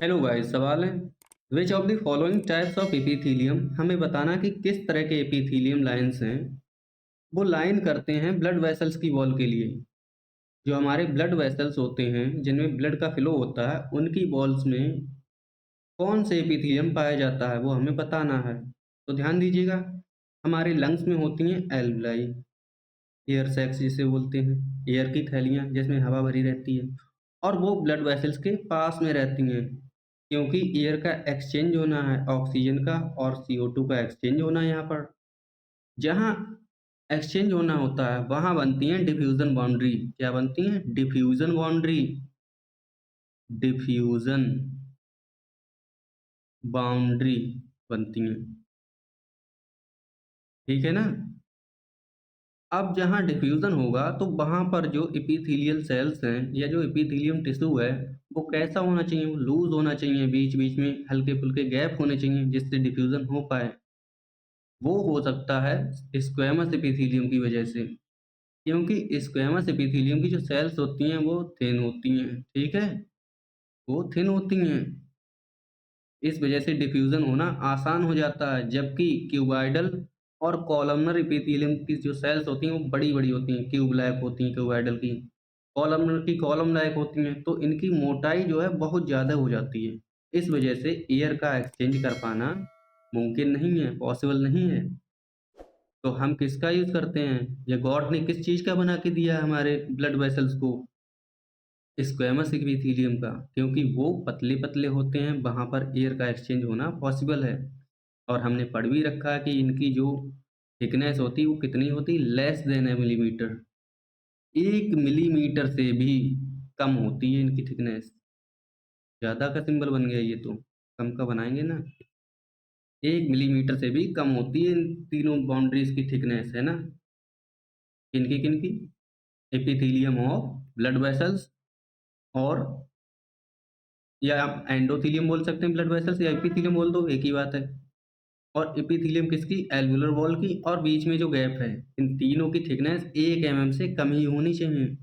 Hello guys, सवाल है which of the following types of epithelium, हमें बताना कि किस तरह के एपिथेलियम लाइंस हैं वो लाइन करते हैं ब्लड वेसल्स की वॉल के लिए। जो हमारे ब्लड वेसल्स होते हैं जिनमें ब्लड का फ्लो होता है उनकी वॉल्स में कौन से एपिथेलियम पाया जाता है वो हमें बताना है। तो ध्यान दीजिएगा, हमारे लंग्स में होती हैं एल्वलाई, एयर सैक्स जिसे बोलते हैं, एयर की थैलियाँ जिसमें हवा भरी रहती है, और वो ब्लड वेसल्स के पास में रहती हैं क्योंकि एयर का एक्सचेंज होना है ऑक्सीजन का और CO2 का एक्सचेंज होना है यहाँ पर। जहाँ एक्सचेंज होना होता है वहाँ बनती हैं डिफ्यूजन बाउंड्री। क्या बनती हैं? Diffusion boundary. डिफ्यूजन बाउंड्री बनती हैं, ठीक है ना। अब जहाँ डिफ्यूज़न होगा तो वहाँ पर जो एपिथेलियल सेल्स हैं या जो एपिथेलियम टिश्यू है वो कैसा होना चाहिए? वो लूज़ होना चाहिए, बीच-बीच में हल्के-फुल्के गैप होने चाहिए जिससे डिफ्यूज़न हो पाए। वो हो सकता है स्क्वैमस एपिथेलियम की वजह से, क्योंकि स्क्वैमस एपिथेलियम की जो सेल्स होती हैं वो थिन होती हैं, ठीक है? वो थिन होती हैं, इस वजह से डिफ्यूज़न होना आसान हो जाता है, जबकि क्यूबॉइडल और कॉलमनर एपिथेलियम की जो सेल्स होती हैं, वो बड़ी-बड़ी होती हैं, क्यूब लाइक होती हैं क्यूबॉइडल की। कॉलमनर की कॉलम लाइक होती हैं, तो इनकी मोटाई जो है बहुत ज़्यादा हो जाती है। इस वजह से एयर का एक्सचेंज कर पाना मुमकिन नहीं है, पॉसिबल नहीं है। तो हम किसका यूज़ करते हैं? या गॉड ने किस चीज़ का बना के दिया है हमारे ब्लड वेसल्स को? स्क्वैमस एपिथेलियम का, क्योंकि वो पतले-पतले होते हैं, वहाँ पर एयर का एक्सचेंज होना पॉसिबल है। और हमने पढ़ भी रखा है कि इनकी जो थिकनेस होती है वो कितनी होती है? लेस देन ए मिलीमीटर। 1 मिलीमीटर से भी कम होती है इनकी थिकनेस। ज़्यादा का सिंबल बन गया ये तो, कम का बनाएँगे ना। 1 मिलीमीटर से भी कम होती है इन तीनों बाउंड्रीज़ की थिकनेस, है ना? किनकी-किनकी? एपिथेलियम ऑफ ब्लड वेसल्स, और या आप एंडोथेलियम बोल सकते हैं ब्लड वेसल्स, या एपिथेलियम बोल दो, एक ही बात है। और एपिथेलियम किसकी? एल्वेओलर वॉल की, और बीच में जो गैप है, इन तीनों की थिकनेस 1 mm से कम ही होनी चाहिए।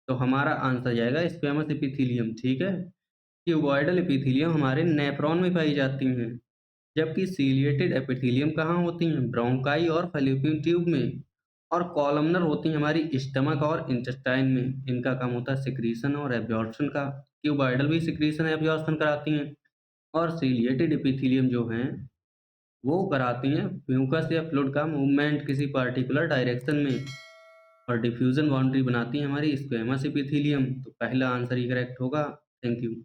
तो हमारा आंसर जाएगा स्क्वैमस एपिथेलियम, ठीक है? क्यूबॉइडल एपिथेलियम हमारे नेफ्रॉन में पाई जाती हैं, जबकि सीलिएटेड एपिथेलियम कहाँ होती हैं? ब्रोंकाई और फैलोपियन ट्यूब में। और कॉलमनर होती हैं हमारी स्टमक और इंटेस्टाइन में। इनका काम होता है सिक्रीशन और एब्जॉर्प्शन का। क्यूबॉइडल भी सिक्रीशन एब्जॉर्प्शन कराती हैं, और सीलिएटेड एपिथेलियम जो हैं वो कराती हैं म्यूकस या फ्लूइड का मूवमेंट किसी पार्टिकुलर डायरेक्शन में, और डिफ्यूजन बाउंड्री बनाती है हमारी स्क्वैमस एपिथेलियम। तो पहला आंसर ही करेक्ट होगा। Thank you.